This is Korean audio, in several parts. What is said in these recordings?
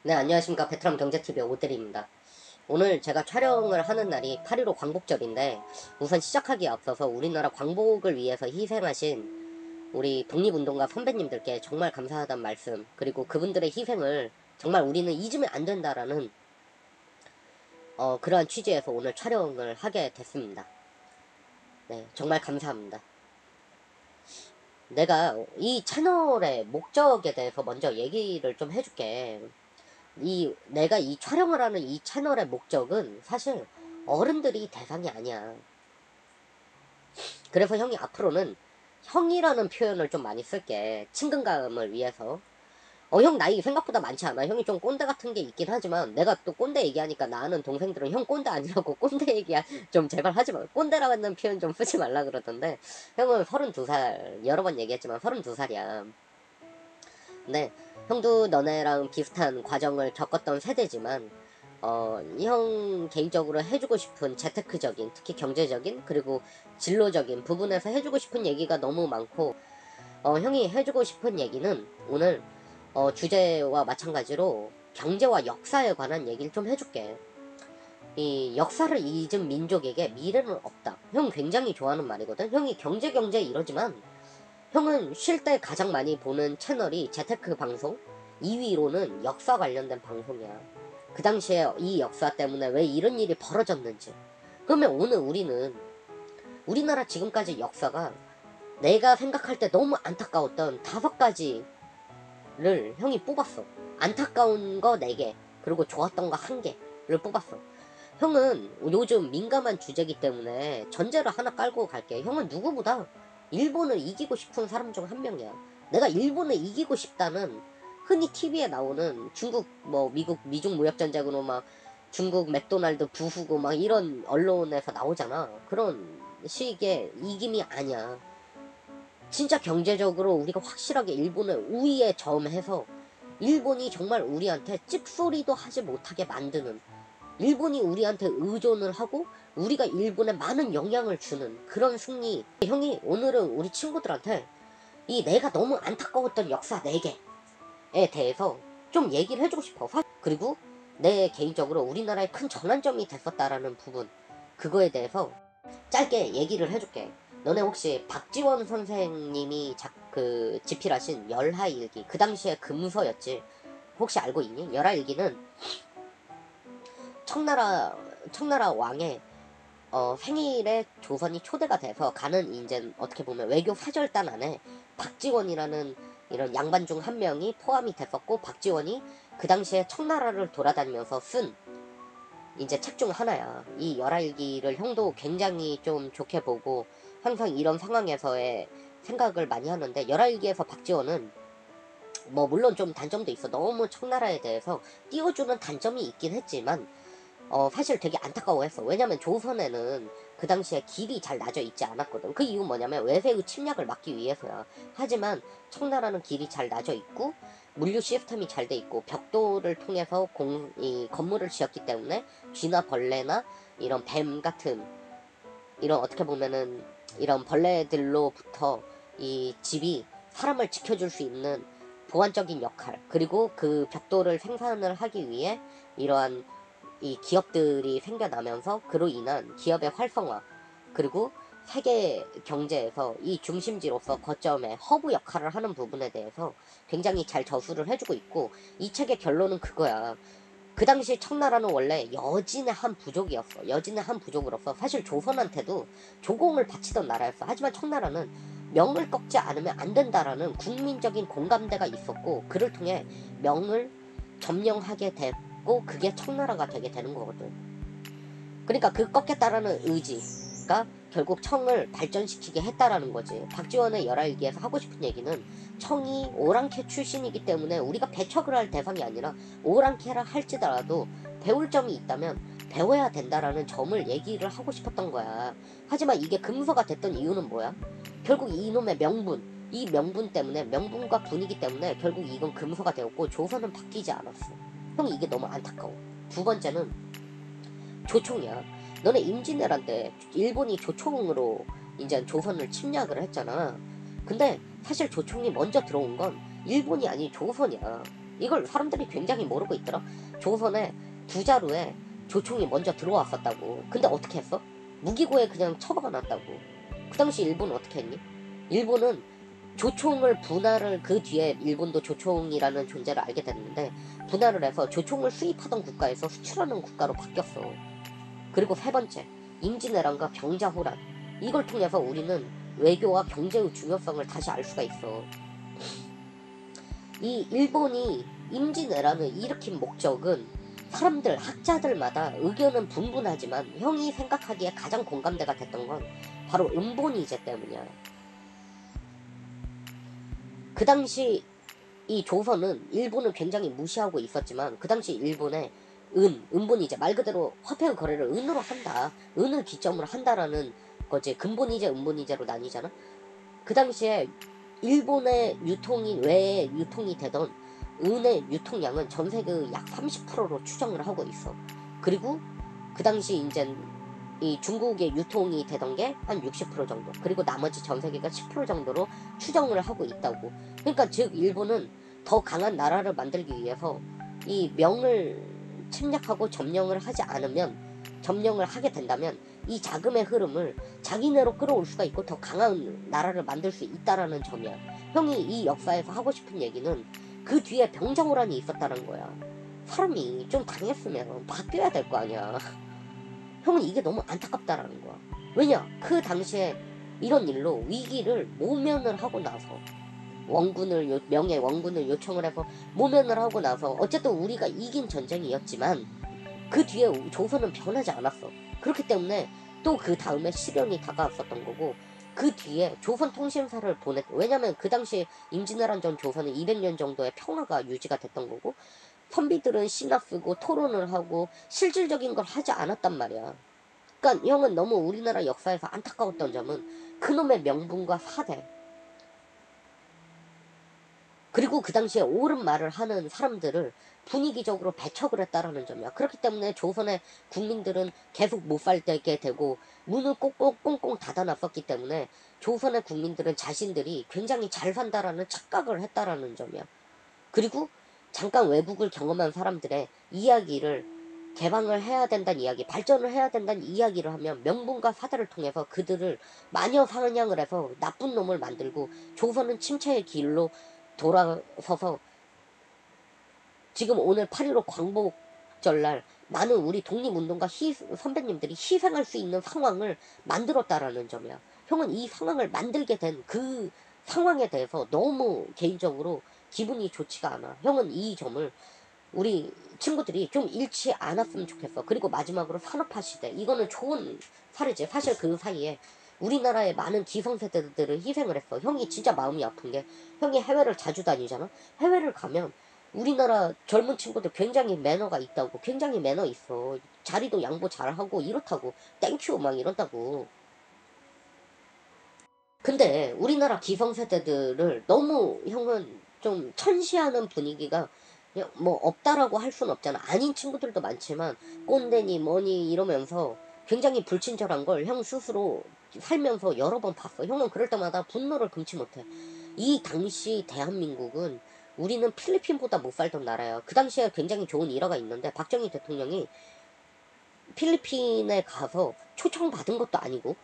네, 안녕하십니까. 베트남 경제TV의 오대리입니다. 오늘 제가 촬영을 하는 날이 8.15 광복절인데, 우선 시작하기에 앞서서 우리나라 광복을 위해서 희생하신 우리 독립운동가 선배님들께 정말 감사하다는 말씀, 그리고 그분들의 희생을 정말 우리는 잊으면 안 된다라는 그러한 취지에서 오늘 촬영을 하게 됐습니다. 네, 정말 감사합니다. 내가 이 채널의 목적에 대해서 먼저 얘기를 좀 해줄게. 내가 이 촬영을 하는 이 채널의 목적은 사실 어른들이 대상이 아니야. 그래서 형이 앞으로는 형이라는 표현을 좀 많이 쓸게. 친근감을 위해서. 형 나이 생각보다 많지 않아. 형이 좀 꼰대 같은 게 있긴 하지만 내가 또 꼰대 얘기하니까 나 아는 동생들은 형 꼰대 아니라고 꼰대 얘기 좀 제발 하지 마. 꼰대라는 표현 좀 쓰지 말라 그러던데 형은 32살, 여러 번 얘기했지만 32살이야. 네, 형도 너네랑 비슷한 과정을 겪었던 세대지만, 형 개인적으로 해주고 싶은 재테크적인, 특히 경제적인, 그리고 진로적인 부분에서 해주고 싶은 얘기가 너무 많고, 형이 해주고 싶은 얘기는 오늘, 주제와 마찬가지로 경제와 역사에 관한 얘기를 좀 해줄게. 이 역사를 잊은 민족에게 미래는 없다. 형 굉장히 좋아하는 말이거든. 형이 경제 이러지만, 형은 쉴 때 가장 많이 보는 채널이 재테크 방송 2위로는 역사 관련된 방송이야. 그 당시에 이 역사 때문에 왜 이런 일이 벌어졌는지. 그러면 오늘 우리는 우리나라 지금까지 역사가 내가 생각할 때 너무 안타까웠던 5가지를 형이 뽑았어. 안타까운 거 4개, 그리고 좋았던 거 1개를 뽑았어. 형은 요즘 민감한 주제이기 때문에 전제를 하나 깔고 갈게. 형은 누구보다 일본을 이기고 싶은 사람 중 한 명이야. 내가 일본을 이기고 싶다는 흔히 TV에 나오는 중국 미중 무역 전쟁으로 막 중국 맥도날드 부수고 막 이런 언론에서 나오잖아. 그런 식의 이김이 아니야. 진짜 경제적으로 우리가 확실하게 일본을 우위에 점해서 일본이 정말 우리한테 찍소리도 하지 못하게 만드는, 일본이 우리한테 의존을 하고 우리가 일본에 많은 영향을 주는 그런 승리. 형이 오늘은 우리 친구들한테 이 내가 너무 안타까웠던 역사 4개에 대해서 좀 얘기를 해주고 싶어. 그리고 내 개인적으로 우리나라의 큰 전환점이 됐었다라는 부분, 그거에 대해서 짧게 얘기를 해줄게. 너네 혹시 박지원 선생님이 집필하신 열하일기, 그 당시에 금서였지, 혹시 알고 있니? 열하일기는 청나라 왕의 생일에 조선이 초대가 돼서 가는, 이제 어떻게 보면 외교 사절단 안에 박지원이라는 이런 양반 중 한 명이 포함이 됐었고, 박지원이 그 당시에 청나라를 돌아다니면서 쓴 이제 책 중 하나야. 이 열하일기를 형도 굉장히 좀 좋게 보고 항상 이런 상황에서의 생각을 많이 하는데, 열하일기에서 박지원은 물론 좀 단점도 있어. 너무 청나라에 대해서 띄워주는 단점이 있긴 했지만 사실 되게 안타까워했어. 왜냐면 조선에는 그 당시에 길이 잘 나져 있지 않았거든. 그 이유는 뭐냐면 외세의 침략을 막기 위해서야. 하지만 청나라는 길이 잘 나져 있고 물류 시스템이 잘 돼 있고 벽돌을 통해서 이 건물을 지었기 때문에 쥐나 벌레나 이런 뱀 같은, 이런 어떻게 보면은 이런 벌레들로부터 이 집이 사람을 지켜줄 수 있는 보완적인 역할, 그리고 그 벽돌을 생산을 하기 위해 이러한 이 기업들이 생겨나면서 그로 인한 기업의 활성화, 그리고 세계 경제에서 이 중심지로서 거점의 허브 역할을 하는 부분에 대해서 굉장히 잘 저술을 해주고 있고, 이 책의 결론은 그거야. 그 당시 청나라는 원래 여진의 한 부족이었어. 여진의 한 부족으로서 사실 조선한테도 조공을 바치던 나라였어. 하지만 청나라는 명을 꺾지 않으면 안 된다라는 국민적인 공감대가 있었고, 그를 통해 명을 점령하게 됐고, 그게 청나라가 되게 되는 거거든. 그러니까 그 꺾겠다라는 의지가 결국 청을 발전시키게 했다라는 거지. 박지원의 열하일기에서 하고 싶은 얘기는, 청이 오랑캐 출신이기 때문에 우리가 배척을 할 대상이 아니라 오랑캐라 할지라도 배울 점이 있다면 배워야 된다라는 점을 얘기를 하고 싶었던 거야. 하지만 이게 금서가 됐던 이유는 뭐야? 결국 이놈의 명분, 이 명분 때문에, 명분과 분위기 때문에 결국 이건 금서가 되었고 조선은 바뀌지 않았어. 형, 이게 너무 안타까워. 두 번째는 조총이야. 너네 임진왜란 때 일본이 조총으로 이제 조선을 침략을 했잖아. 근데 사실 조총이 먼저 들어온 건 일본이 아닌 조선이야. 이걸 사람들이 굉장히 모르고 있더라. 조선에 부자루에 조총이 먼저 들어왔었다고. 근데 어떻게 했어? 무기고에 그냥 처박아 놨다고. 그 당시 일본은 어떻게 했니? 일본은 조총을 분할을, 그 뒤에 일본도 조총이라는 존재를 알게 됐는데 분할을 해서 조총을 수입하던 국가에서 수출하는 국가로 바뀌었어. 그리고 세 번째, 임진왜란과 병자호란. 이걸 통해서 우리는 외교와 경제의 중요성을 다시 알 수가 있어. 이 일본이 임진왜란을 일으킨 목적은 사람들, 학자들마다 의견은 분분하지만 형이 생각하기에 가장 공감대가 됐던 건 바로 은본이제 때문이야. 그 당시 이 조선은 일본을 굉장히 무시하고 있었지만 그 당시 일본의 은본이제, 말 그대로 화폐의 거래를 은으로 한다, 은을 기점으로 한다라는 거지. 근본이제, 은본이제로 나뉘잖아. 그 당시에 일본의 유통이, 외에 유통이 되던 은의 유통량은 전 세계의 약 30%로 추정을 하고 있어. 그리고 그 당시 이제 이 중국의 유통이 되던 게 한 60% 정도, 그리고 나머지 전 세계가 10% 정도로 추정을 하고 있다고. 그러니까 즉 일본은 더 강한 나라를 만들기 위해서 이 명을 침략하고 점령을 하지 않으면, 점령을 하게 된다면 이 자금의 흐름을 자기네로 끌어올 수가 있고 더 강한 나라를 만들 수 있다라는 점이야. 형이 이 역사에서 하고 싶은 얘기는 그 뒤에 병자호란이 있었다는 거야. 사람이 좀 당했으면 바뀌어야 될 거 아니야. 형은 이게 너무 안타깝다라는 거야. 왜냐? 그 당시에 이런 일로 위기를 모면을 하고 나서 명예 원군을 요청을 해서 모면을 하고 나서 어쨌든 우리가 이긴 전쟁이었지만 그 뒤에 조선은 변하지 않았어. 그렇기 때문에 또 그 다음에 시련이 다가왔었던 거고, 그 뒤에 조선통신사를 왜냐면 그 당시 임진왜란 전 조선은 200년 정도의 평화가 유지가 됐던 거고, 선비들은 신화 쓰고 토론을 하고 실질적인 걸 하지 않았단 말이야. 그러니까 형은 너무 우리나라 역사에서 안타까웠던 점은 그놈의 명분과 사대, 그리고 그 당시에 옳은 말을 하는 사람들을 분위기적으로 배척을 했다라는 점이야. 그렇기 때문에 조선의 국민들은 계속 못 살게 되고 문을 꽁꽁 닫아놨었기 때문에 조선의 국민들은 자신들이 굉장히 잘 산다라는 착각을 했다라는 점이야. 그리고 잠깐 외국을 경험한 사람들의 이야기를 개방을 해야 된다는 이야기, 발전을 해야 된다는 이야기를 하면 명분과 사대를 통해서 그들을 마녀 사냥을 해서 나쁜 놈을 만들고 조선은 침체의 길로 돌아서서 지금 오늘 8.15 광복절날 많은 우리 독립운동가 선배님들이 희생할 수 있는 상황을 만들었다라는 점이야. 형은 이 상황을 만들게 된 그 상황에 대해서 너무 개인적으로 기분이 좋지가 않아. 형은 이 점을 우리 친구들이 좀 잃지 않았으면 좋겠어. 그리고 마지막으로 산업화 시대. 이거는 좋은 사례지. 사실 그 사이에 우리나라의 많은 기성세대들을 희생을 했어. 형이 진짜 마음이 아픈 게, 형이 해외를 자주 다니잖아. 해외를 가면 우리나라 젊은 친구들 굉장히 매너가 있다고, 굉장히 매너 있어, 자리도 양보 잘하고 이렇다고, 땡큐 막 이런다고. 근데 우리나라 기성세대들을 너무 형은 좀 천시하는 분위기가 그냥 뭐 없다라고 할 순 없잖아. 아닌 친구들도 많지만 꼰대니 뭐니 이러면서 굉장히 불친절한 걸 형 스스로 살면서 여러 번 봤어. 형은 그럴 때마다 분노를 금치 못해. 이 당시 대한민국은, 우리는 필리핀보다 못 살던 나라야. 그 당시에 굉장히 좋은 일화가 있는데, 박정희 대통령이 필리핀에 가서 초청받은 것도 아니고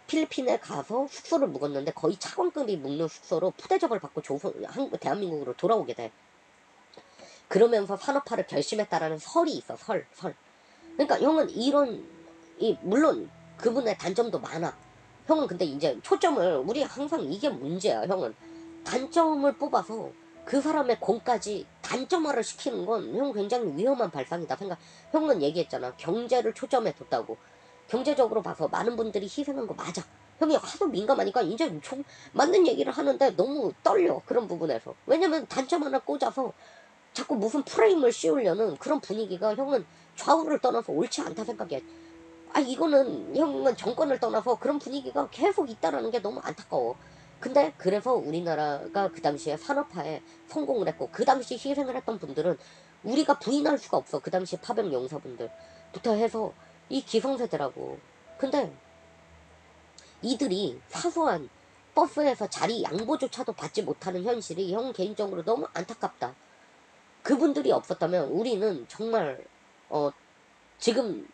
필리핀에 가서 숙소를 묵었는데 거의 차관급이 묵는 숙소로 푸대접을 받고 대한민국으로 돌아오게 돼. 그러면서 산업화를 결심했다라는 설이 있어. 설. 그러니까 형은 물론 그분의 단점도 많아. 형은 근데 이제 초점을, 우리 항상 이게 문제야. 형은 단점을 뽑아서 그 사람의 공까지 단점화를 시키는 건 형 굉장히 위험한 발상이다 생각. 형은 얘기했잖아. 경제를 초점에 뒀다고. 경제적으로 봐서 많은 분들이 희생한 거 맞아. 형이 하도 민감하니까 이제 좀 맞는 얘기를 하는데 너무 떨려. 그런 부분에서. 왜냐면 단점 하나 꽂아서 자꾸 무슨 프레임을 씌우려는 그런 분위기가 형은 좌우를 떠나서 옳지 않다 생각해. 이거는 형은 정권을 떠나서 그런 분위기가 계속 있다라는 게 너무 안타까워. 근데 그래서 우리나라가 그 당시에 산업화에 성공을 했고, 그 당시 희생을 했던 분들은 우리가 부인할 수가 없어. 그 당시 파병 용사분들부터 해서 이 기성세대라고. 근데 이들이 사소한 버스에서 자리 양보조차도 받지 못하는 현실이 형 개인적으로 너무 안타깝다. 그분들이 없었다면 우리는 정말 지금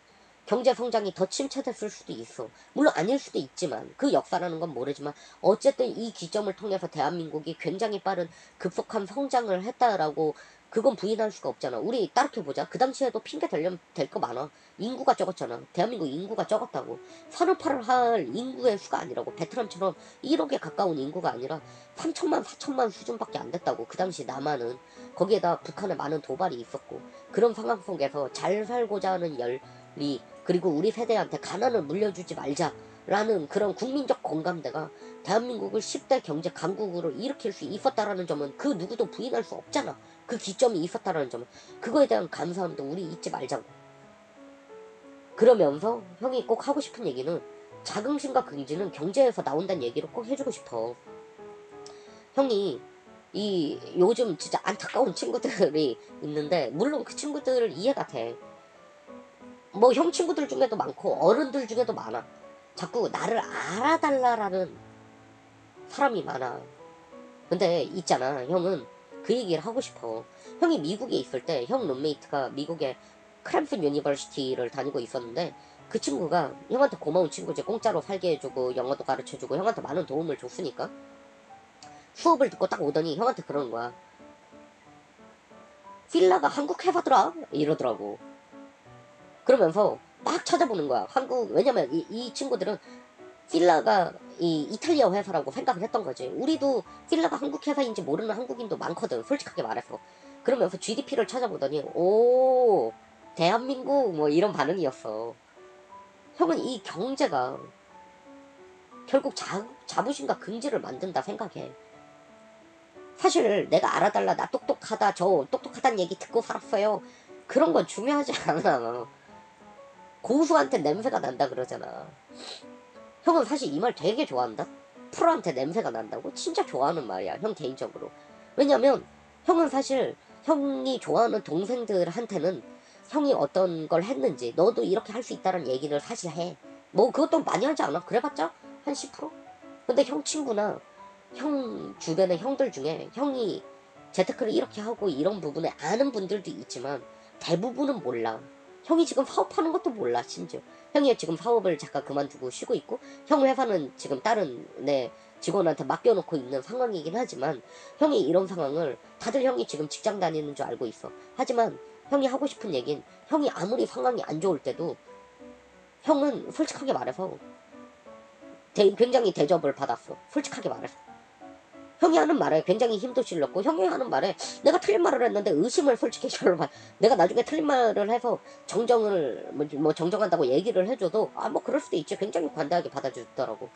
경제 성장이 더 침체됐을 수도 있어. 물론 아닐 수도 있지만 그 역사라는 건 모르지만 어쨌든 이 기점을 통해서 대한민국이 굉장히 빠른 급속한 성장을 했다라고 그건 부인할 수가 없잖아. 우리 따르켜보자. 그 당시에도 핑계 대려면 될 거 많아. 인구가 적었잖아. 대한민국 인구가 적었다고. 산업화를 할 인구의 수가 아니라고. 베트남처럼 1억에 가까운 인구가 아니라 3천만 4천만 수준밖에 안 됐다고. 그 당시 남한은. 거기에다 북한에 많은 도발이 있었고 그런 상황 속에서 잘 살고자 하는 열리 그리고 우리 세대한테 가난을 물려주지 말자라는 그런 국민적 공감대가 대한민국을 10대 경제 강국으로 일으킬 수 있었다라는 점은 그 누구도 부인할 수 없잖아. 그 기점이 있었다라는 점은. 그거에 대한 감사함도 우리 잊지 말자고. 그러면서 형이 꼭 하고 싶은 얘기는 자긍심과 긍지는 경제에서 나온다는 얘기를 꼭 해주고 싶어. 형이 이 요즘 진짜 안타까운 친구들이 있는데 물론 그 친구들 이해가 돼. 뭐 형 친구들 중에도 많고 어른들 중에도 많아. 자꾸 나를 알아달라라는 사람이 많아. 근데 있잖아, 형은 그 얘기를 하고 싶어. 형이 미국에 있을 때 형 룸메이트가 미국의 크램슨 유니버시티를 다니고 있었는데 그 친구가 형한테 고마운 친구지. 공짜로 살게 해주고 영어도 가르쳐주고 형한테 많은 도움을 줬으니까 수업을 듣고 딱 오더니 형한테 그러는 거야. 필라가 한국 회사더라 이러더라고. 그러면서 막 찾아보는 거야. 한국, 왜냐면 이 친구들은 필라가 이 이탈리아 회사라고 생각을 했던 거지. 우리도 필라가 한국 회사인지 모르는 한국인도 많거든, 솔직하게 말해서. 그러면서 GDP를 찾아보더니 오 대한민국 뭐 이런 반응이었어. 형은 이 경제가 결국 자부심과 긍지를 만든다 생각해. 사실 내가 알아달라, 나 똑똑하다, 저 똑똑하다는 얘기 듣고 살았어요, 그런 건 중요하지 않아. 고수한테 냄새가 난다 그러잖아. 형은 사실 이 말 되게 좋아한다. 프로한테 냄새가 난다고? 진짜 좋아하는 말이야, 형 개인적으로. 왜냐면 형은 사실 형이 좋아하는 동생들한테는 형이 어떤 걸 했는지 너도 이렇게 할 수 있다는 얘기를 사실 해. 뭐 그것도 많이 하지 않아. 그래봤자 한 10%? 근데 형 친구나 형 주변의 형들 중에 형이 재테크를 이렇게 하고 이런 부분에 아는 분들도 있지만 대부분은 몰라. 형이 지금 사업하는 것도 몰라. 심지어 형이 지금 사업을 잠깐 그만두고 쉬고 있고 형 회사는 지금 다른 내 직원한테 맡겨놓고 있는 상황이긴 하지만 형이 이런 상황을 다들 형이 지금 직장 다니는 줄 알고 있어. 하지만 형이 하고 싶은 얘긴 형이 아무리 상황이 안 좋을 때도 형은 솔직하게 말해서 굉장히 대접을 받았어. 솔직하게 말해서. 형이 하는 말에 굉장히 힘도 실렸고 형이 하는 말에 내가 틀린 말을 했는데 의심을 솔직히 별로 내가 나중에 틀린 말을 해서 정정을 뭐 정정한다고 얘기를 해줘도 아 뭐 그럴 수도 있지, 굉장히 관대하게 받아주더라고.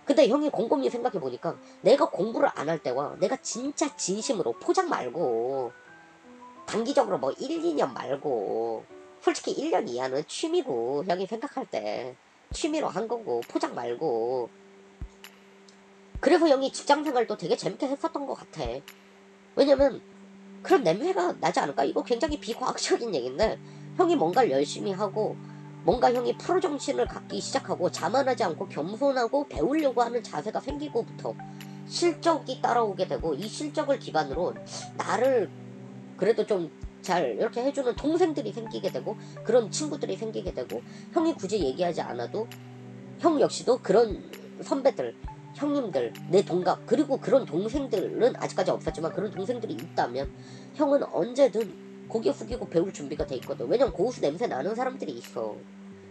근데 형이 곰곰이 생각해보니까 내가 공부를 안 할 때와 내가 진짜 진심으로 포장 말고 단기적으로 뭐 1, 2년 말고 솔직히 1년 이하는 취미고 형이 생각할 때 취미로 한 거고 포장 말고, 그래서 형이 직장생활도 되게 재밌게 했었던 것 같아. 왜냐면 그런 냄새가 나지 않을까? 이거 굉장히 비과학적인 얘기인데 형이 뭔가를 열심히 하고 뭔가 형이 프로 정신을 갖기 시작하고 자만하지 않고 겸손하고 배우려고 하는 자세가 생기고부터 실적이 따라오게 되고 이 실적을 기반으로 나를 그래도 좀 잘 이렇게 해주는 동생들이 생기게 되고 그런 친구들이 생기게 되고 형이 굳이 얘기하지 않아도 형 역시도 그런 선배들, 형님들, 내 동갑, 그리고 그런 동생들은 아직까지 없었지만 그런 동생들이 있다면 형은 언제든 고개 숙이고 배울 준비가 돼 있거든. 왜냐면 고수 냄새 나는 사람들이 있어.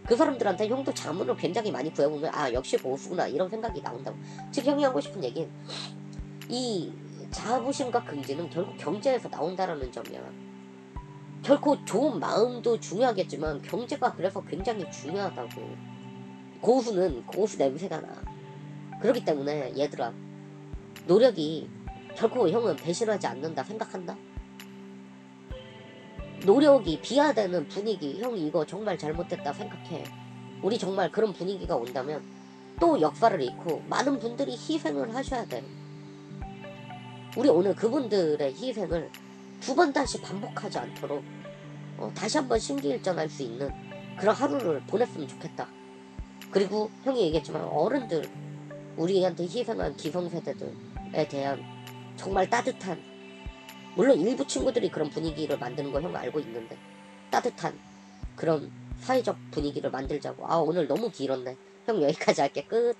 그 사람들한테 형도 자문을 굉장히 많이 구해보면 아 역시 고수구나 이런 생각이 나온다고. 즉 형이 하고 싶은 얘기는 이 자부심과 긍지는 결국 경제에서 나온다라는 점이야. 결코 좋은 마음도 중요하겠지만 경제가 그래서 굉장히 중요하다고. 고수는 고수 냄새가 나. 그렇기 때문에 얘들아, 노력이 결코 형은 배신하지 않는다 생각한다. 노력이 비하되는 분위기, 형 이거 정말 잘못됐다 생각해. 우리 정말 그런 분위기가 온다면 또 역사를 잃고 많은 분들이 희생을 하셔야 돼. 우리 오늘 그분들의 희생을 두 번 다시 반복하지 않도록 다시 한번 심기일전할 수 있는 그런 하루를 보냈으면 좋겠다. 그리고 형이 얘기했지만 어른들, 우리한테 희생한 기성세대들에 대한 정말 따뜻한 물론 일부 친구들이 그런 분위기를 만드는 거 형 알고 있는데 따뜻한 그런 사회적 분위기를 만들자고. 아 오늘 너무 길었네. 형 여기까지 할게. 끝.